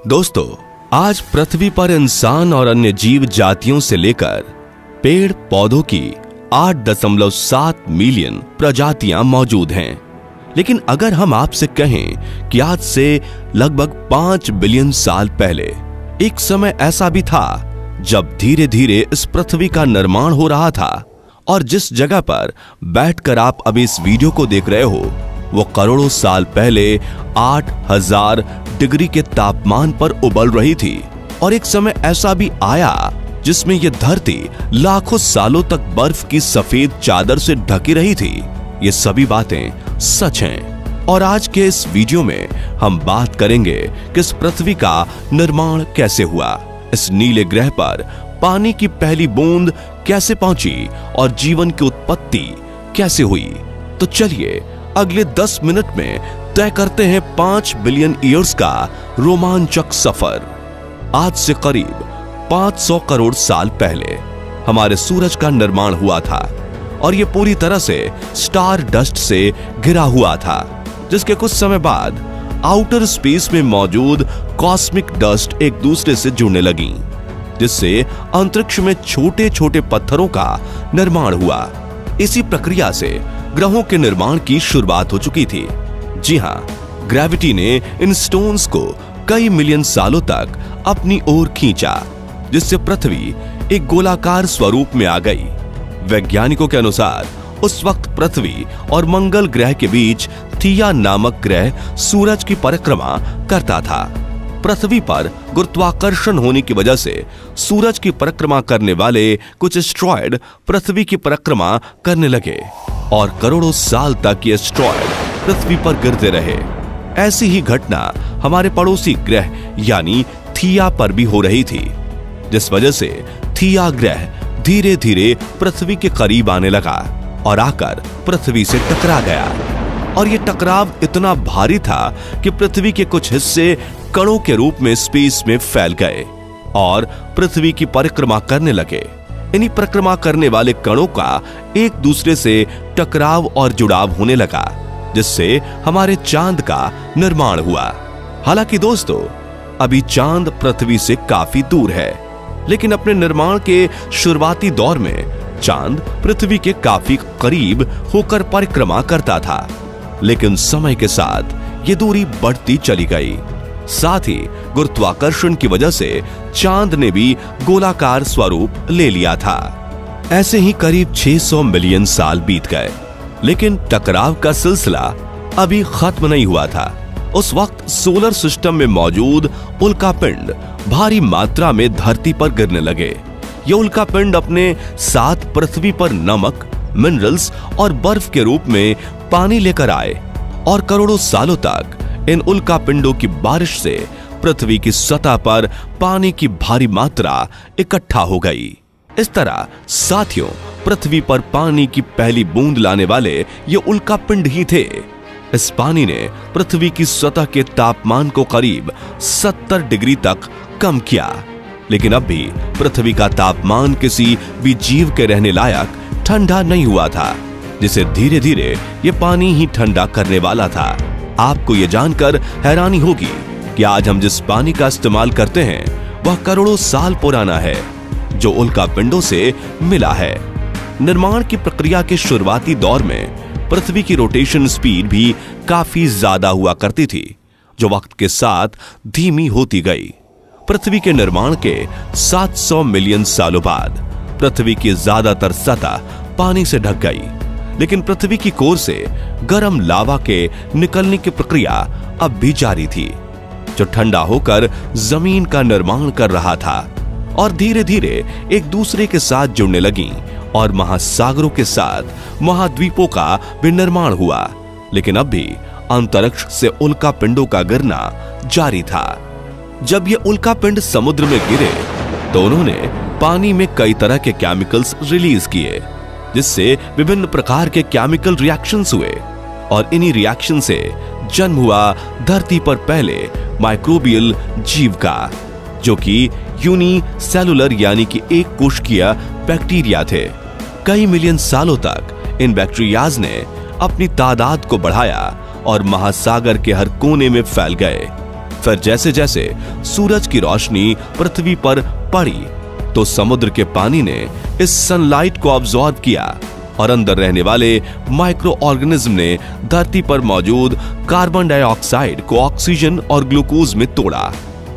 दोस्तों, आज पृथ्वी पर इंसान और अन्य जीव जातियों से लेकर पेड़ पौधों की 8.7 मिलियन प्रजातियां मौजूद हैं। लेकिन अगर हम आपसे कहें कि आज से लगभग 5 बिलियन साल पहले एक समय ऐसा भी था जब धीरे धीरे इस पृथ्वी का निर्माण हो रहा था और जिस जगह पर बैठकर आप अभी इस वीडियो को देख रहे हो वो करोड़ों साल पहले 8000 डिग्री के तापमान पर उबल रही थी, और एक समय ऐसा भी आया जिसमें यह धरती लाखों सालों तक बर्फ की सफेद चादर से ढकी रही थी। ये सभी बातें सच हैं और आज के इस वीडियो में हम बात करेंगे कि इस पृथ्वी का निर्माण कैसे हुआ, इस नीले ग्रह पर पानी की पहली बूंद कैसे पहुंची और जीवन की उत्पत्ति कैसे हुई। तो चलिए अगले 10 मिनट में तय करते हैं 5 बिलियन ईयर्स का रोमांचक सफर। आज से करीब 500 करोड़ साल पहले हमारे सूरज का निर्माण हुआ था और यह पूरी तरह से स्टार डस्ट से घिरा हुआ था, जिसके कुछ समय बाद आउटर स्पेस में मौजूद कॉस्मिक डस्ट एक दूसरे से जुड़ने लगी, जिससे अंतरिक्ष में छोटे छोटे पत्थरों का निर्माण हुआ। इसी प्रक्रिया से ग्रहों के निर्माण की शुरुआत हो चुकी थी। जी हाँ, ग्रेविटी ने इन स्टोन्स को कई मिलियन सालों तक अपनी ओर खींचा, जिससे पृथ्वी एक गोलाकार स्वरूप में आ गई। वैज्ञानिकों के अनुसार उस वक्त पृथ्वी और मंगल ग्रह के बीच थिया नामक ग्रह सूरज की परिक्रमा करता था। पृथ्वी पर गुरुत्वाकर्षण होने की वजह से सूरज की परिक्रमा करने वाले कुछ एस्ट्रॉयड पृथ्वी की परिक्रमा करने लगे और करोड़ों साल तक ये एस्ट्रॉयड पृथ्वी पर गिरते रहे। ऐसी ही घटना हमारे पड़ोसी ग्रह यानी थिया पर भी हो रही थी, जिस वजह से थिया ग्रह धीरे धीरे पृथ्वी के करीब आने लगा और आकर पृथ्वी से टकरा गया। और ये टकराव इतना भारी था कि पृथ्वी के कुछ हिस्से कणों के रूप में स्पेस में फैल गए और पृथ्वी की परिक्रमा करने लगे। इन्हीं परिक्रमा करने वाले कणों का एक दूसरे से टकराव और जुड़ाव होने लगा, जिससे हमारे चांद का निर्माण हुआ। हालांकि दोस्तों, अभी चांद पृथ्वी से काफी दूर है, लेकिन अपने निर्माण के शुरुआती दौर में चांद पृथ्वी के काफी करीब होकर परिक्रमा करता था। लेकिन समय के साथ ये दूरी बढ़ती चली गई। साथ ही गुरुत्वाकर्षण की वजह से चांद ने भी गोलाकार स्वरूप ले लिया था। ऐसे ही करीब 600 मिलियन साल बीत गए, लेकिन टकराव का सिलसिला अभी खत्म नहीं हुआ था। उस वक्त सोलर सिस्टम में मौजूद उल्कापिंड भारी मात्रा में धरती पर गिरने लगे। ये उल्कापिंड अपने साथ पृथ्वी पर नमक, मिनरल्स और बर्फ के रूप में पानी लेकर आए और करोड़ों सालों तक इन उल्कापिंडों की बारिश से पृथ्वी की सतह पर पानी की भारी मात्रा इकट्ठा हो गई। इस तरह साथियों, पृथ्वी पर पानी की पहली बूंद लाने वाले ये उल्कापिंड ही थे। इस पानी ने पृथ्वी की सतह के तापमान को करीब 70 डिग्री तक कम किया, लेकिन अब भी पृथ्वी का तापमान किसी भी जीव के रहने लायक ठंडा नहीं हुआ था, जिसे धीरे धीरे ये पानी ही ठंडा करने वाला था। आपको ये जानकर हैरानी होगी कि आज हम जिस पानी का इस्तेमाल करते हैं वह करोड़ों साल पुराना है, जो उल्कापिंडों से मिला है। निर्माण की प्रक्रिया के शुरुआती दौर में पृथ्वी की रोटेशन स्पीड भी काफी ज्यादा हुआ करती थी, जो वक्त के साथ धीमी होती गई। पृथ्वी के निर्माण के 700 मिलियन सालों बाद पृथ्वी की ज्यादातर सतह पानी से ढक गई, लेकिन पृथ्वी की कोर से गर्म लावा के निकलने की प्रक्रिया अब भी जारी थी, जो ठंडा होकर जमीन का निर्माण कर रहा था और धीरे धीरे एक दूसरे के साथ जुड़ने लगी और महासागरों के साथ महाद्वीपों का भी निर्माण हुआ। लेकिन अब भी अंतरिक्ष से उल्कापिंडों का गिरना जारी था। जब ये उल्कापिंड समुद्र में गिरे तो उन्होंने पानी में कई तरह के केमिकल्स रिलीज किए, जिससे विभिन्न प्रकार के केमिकल रिएक्शंस हुए और इन्हीं रिएक्शन से जन्म हुआ धरती पर पहले माइक्रोबियल जीव का, जो कि यूनिसेलुलर यानी कि एक कोशिकीय बैक्टीरिया थे। कई मिलियन सालों तक इन बैक्टीरियाज ने अपनी तादाद को बढ़ाया और महासागर के हर कोने में फैल गए। फिर जैसे जैसे सूरज की रोशनी पृथ्वी पर पड़ी तो समुद्र के पानी ने इस सनलाइट को ऑब्जॉर्ब किया और अंदर रहने वाले माइक्रो ऑर्गेनिज्म ने धरती पर मौजूद कार्बन डाइऑक्साइड को ऑक्सीजन और ग्लूकोज में तोड़ा,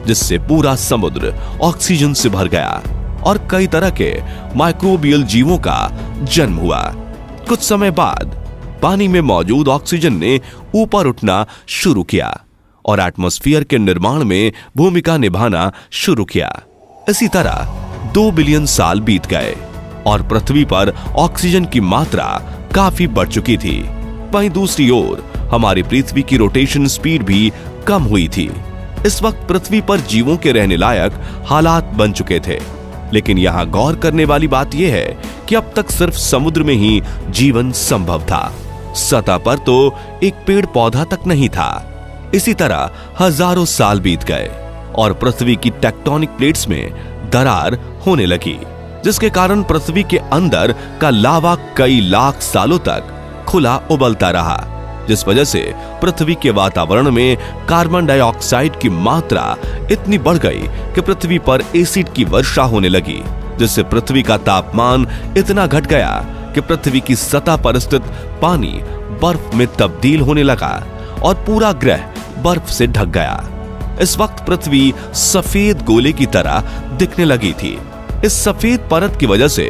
जिससे पूरा समुद्र ऑक्सीजन से भर गया और कई तरह के माइक्रोबियल जीवों का जन्म हुआ। कुछ समय बाद पानी में मौजूद ऑक्सीजन ने ऊपर उठना शुरू किया और एटमॉस्फेयर के निर्माण में भूमिका निभाना शुरू किया। इसी तरह 2 बिलियन साल बीत गए और पृथ्वी पर ऑक्सीजन की मात्रा काफी बढ़ चुकी थी। वहीं दूसरी ओर हमारी पृथ्वी की रोटेशन स्पीड भी कम हुई थी। इस वक्त पृथ्वी पर जीवों के रहने लायक हालात बन चुके थे, लेकिन यहां गौर करने वाली बात यह है कि अब तक सिर्फ समुद्र में ही जीवन संभव था। सतह पर तो एक पेड़ पौधा तक नहीं था। इसी तरह हजारों साल बीत गए और पृथ्वी की टेक्टोनिक प्लेट्स में दरार होने लगी, जिसके कारण पृथ्वी के अंदर का लावा कई लाख सालों तक खुला उबलता रहा, जिस वजह से पृथ्वी के वातावरण में कार्बन डाइऑक्साइड की मात्रा इतनी बढ़ गई कि पृथ्वी पर एसिड की वर्षा होने लगी, जिससे पृथ्वी का तापमान इतना घट गया कि पृथ्वी की सतह पर स्थित पानी बर्फ में तब्दील होने लगा और पूरा ग्रह बर्फ से ढक गया। इस वक्त पृथ्वी सफेद गोले की तरह दिखने लगी थी। इस सफेद परत की वजह से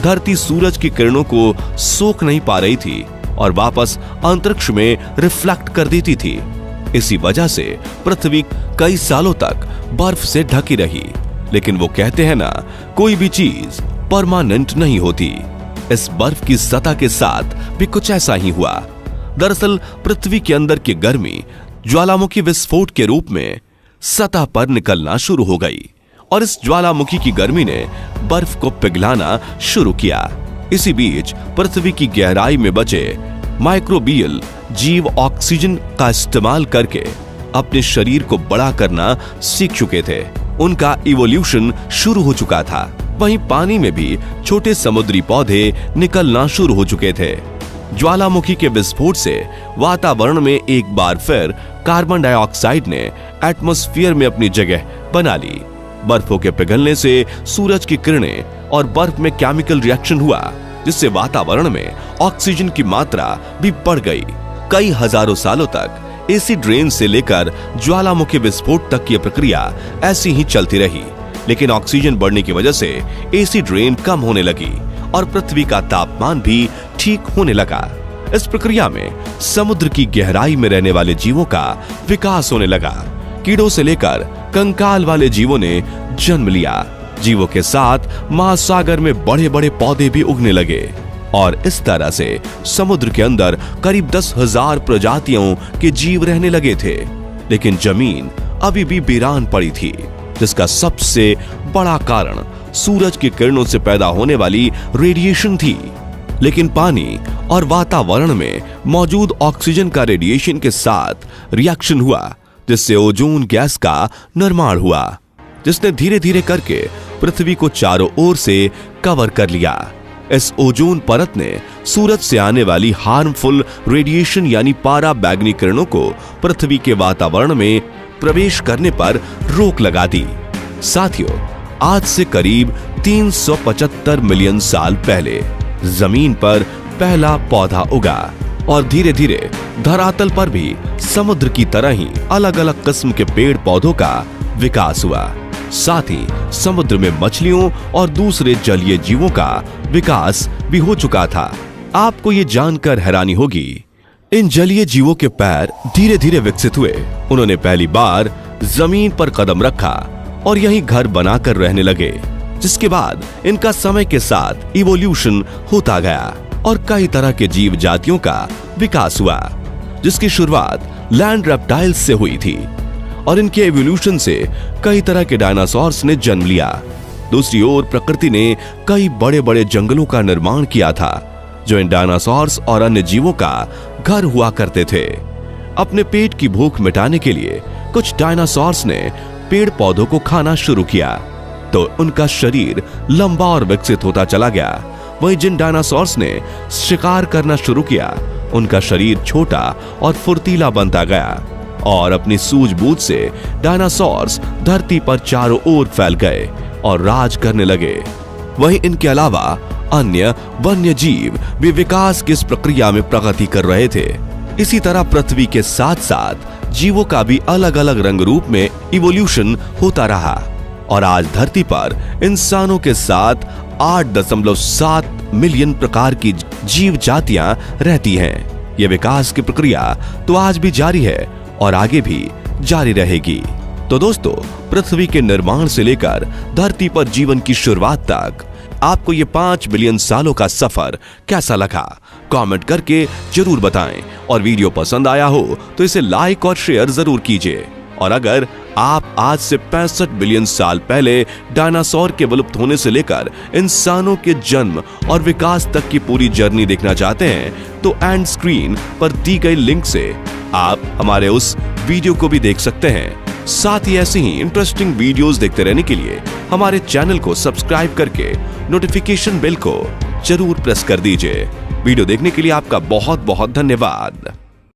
धरती सूरज की किरणों को सोख नहीं पा रही थी और वापस अंतरिक्ष में रिफ्लेक्ट कर देती थी। इसी वजह से पृथ्वी कई सालों तक बर्फ से ढकी रही। लेकिन वो कहते हैं ना, कोई भी चीज परमानेंट नहीं होती। इस बर्फ की सतह के साथ भी कुछ ऐसा ही हुआ। दरअसल पृथ्वी के अंदर की गर्मी ज्वालामुखी विस्फोट के रूप में सतह पर निकलना शुरू हो गई और इस ज्वालामुखी की गर्मी ने बर्फ को पिघलाना शुरू किया। इसी बीच पृथ्वी की गहराई में बचे माइक्रोबियल जीव ऑक्सीजन का इस्तेमाल करके अपने शरीर को बड़ा करना सीख चुके थे। उनका इवोल्यूशन शुरू हो चुका था। वहीं पानी में भी छोटे समुद्री पौधे निकलना शुरू हो चुके थे। ज्वालामुखी के विस्फोट से वातावरण में एक बार फिर कार्बन डाइऑक्साइड ने एटमॉस्फेयर में अपनी जगह बना ली। बर्फों के पिघलने से सूरज की किरणें और बर्फ में केमिकल रिएक्शन हुआ, जिससे वातावरण में ऑक्सीजन की मात्रा भी बढ़ गई। कई हजारों सालों तक एसिड रेन से लेकर ज्वालामुखी विस्फोट तक की प्रक्रिया ऐसी ही चलती रही, लेकिन ऑक्सीजन बढ़ने की वजह से एसिड रेन कम होने लगी और पृथ्वी का तापमान भी ठीक होने लगा। इस प्रक्रिया में समुद्र की गहराई में रहने वाले जीवों का विकास होने लगा। कीड़ों से लेकर कंकाल वाले जीवों ने जन्म लिया। जीवों के साथ महासागर में बड़े बड़े पौधे भी उगने लगे और इस तरह से समुद्र के अंदर करीब 10,000 प्रजातियों के जीव रहने लगे थे। लेकिन जमीन अभी भी वीरान पड़ी थी, जिसका सबसे बड़ा कारण सूरज की किरणों से पैदा होने वाली रेडिएशन थी। लेकिन पानी और वातावरण में मौजूद ऑक्सीजन का रेडिएशन के साथ रिएक्शन हुआ, जिससे ओजोन गैस का निर्माण हुआ, जिसने धीरे धीरे करके पृथ्वी को चारों ओर से कवर कर लिया। इस ओजोन परत ने सूरज से आने वाली हार्मफुल रेडिएशन यानी पारा बैगनी किरणों को पृथ्वी के वातावरण में प्रवेश करने पर रोक लगा दी। साथियों, आज से करीब 375 मिलियन साल पहले जमीन पर पहला पौधा उगा और धीरे धीरे धरातल पर भी समुद्र की तरह ही अलग अलग किस्म के पेड़ पौधों का विकास हुआ। साथ ही समुद्र में मछलियों और दूसरे जलीय जीवों का विकास भी हो चुका था। आपको ये जानकर हैरानी होगी, इन जलीय जीवों के पैर धीरे धीरे विकसित हुए। उन्होंने पहली बार जमीन पर कदम रखा और यहीं घर बनाकर रहने लगे, जिसके बाद इनका समय के साथ इवोल्यूशन होता गया और कई तरह के जीव जातियों का विकास हुआ, जिसकी शुरुआत लैंड रेप्टाइल्स से हुई थी और इनके इवोल्यूशन से कई तरह के डायनासोर्स ने जन्म लिया। दूसरी ओर प्रकृति ने कई बड़े बड़े जंगलों का निर्माण किया था, जो इन डायनासोर्स और अन्य जीवों का घर हुआ करते थे। अपने पेट की भूख मिटाने के लिए कुछ डायनासोर्स ने पेड़ पौधों को खाना शुरू किया, तो उनका शरीर लंबा और विकसित होता चला गया। वहीं जिन डायनासोर्स ने शिकार करना शुरू किया, उनका शरीर छोटा और फुर्तीला बनता गया और अपनी सूझबूझ से डायनासोर्स धरती पर चारों ओर फैल गए और राज करने लगे। वहीं इनके अलावा अन्य वन्य जीव भी विकास की इस प्रक्रिया में प्रगति कर रहे थे। इसी तरह पृथ्वी के साथ साथ जीवों का भी अलग अलग रंग रूप में इवोल्यूशन होता रहा और आज धरती पर इंसानों के साथ 8.7 मिलियन प्रकार की जीव जातियां रहती हैं। यह विकास की प्रक्रिया तो आज भी जारी है और आगे भी जारी रहेगी। तो दोस्तों, पृथ्वी के निर्माण से लेकर धरती पर जीवन की शुरुआत तक आपको ये 5 बिलियन सालों का सफर कैसा लगा, कमेंट करके जरूर बताएं। और वीडियो पसंद आया हो तो इसे लाइक और शेयर जरूर कीजिए। और अगर आप आज से 65 बिलियन साल पहले डायनासोर के विलुप्त होने से लेकर इंसानों के जन्म और विकास तक की पूरी जर्नी देखना चाहते हैं तो एंड स्क्रीन पर दी गई लिंक से आप हमारे उस वीडियो को भी देख सकते हैं। साथ ही ऐसी ही इंटरेस्टिंग वीडियोस देखते रहने के लिए हमारे चैनल को सब्सक्राइब करके नोटिफिकेशन बेल को जरूर प्रेस कर दीजिए। वीडियो देखने के लिए आपका बहुत बहुत धन्यवाद।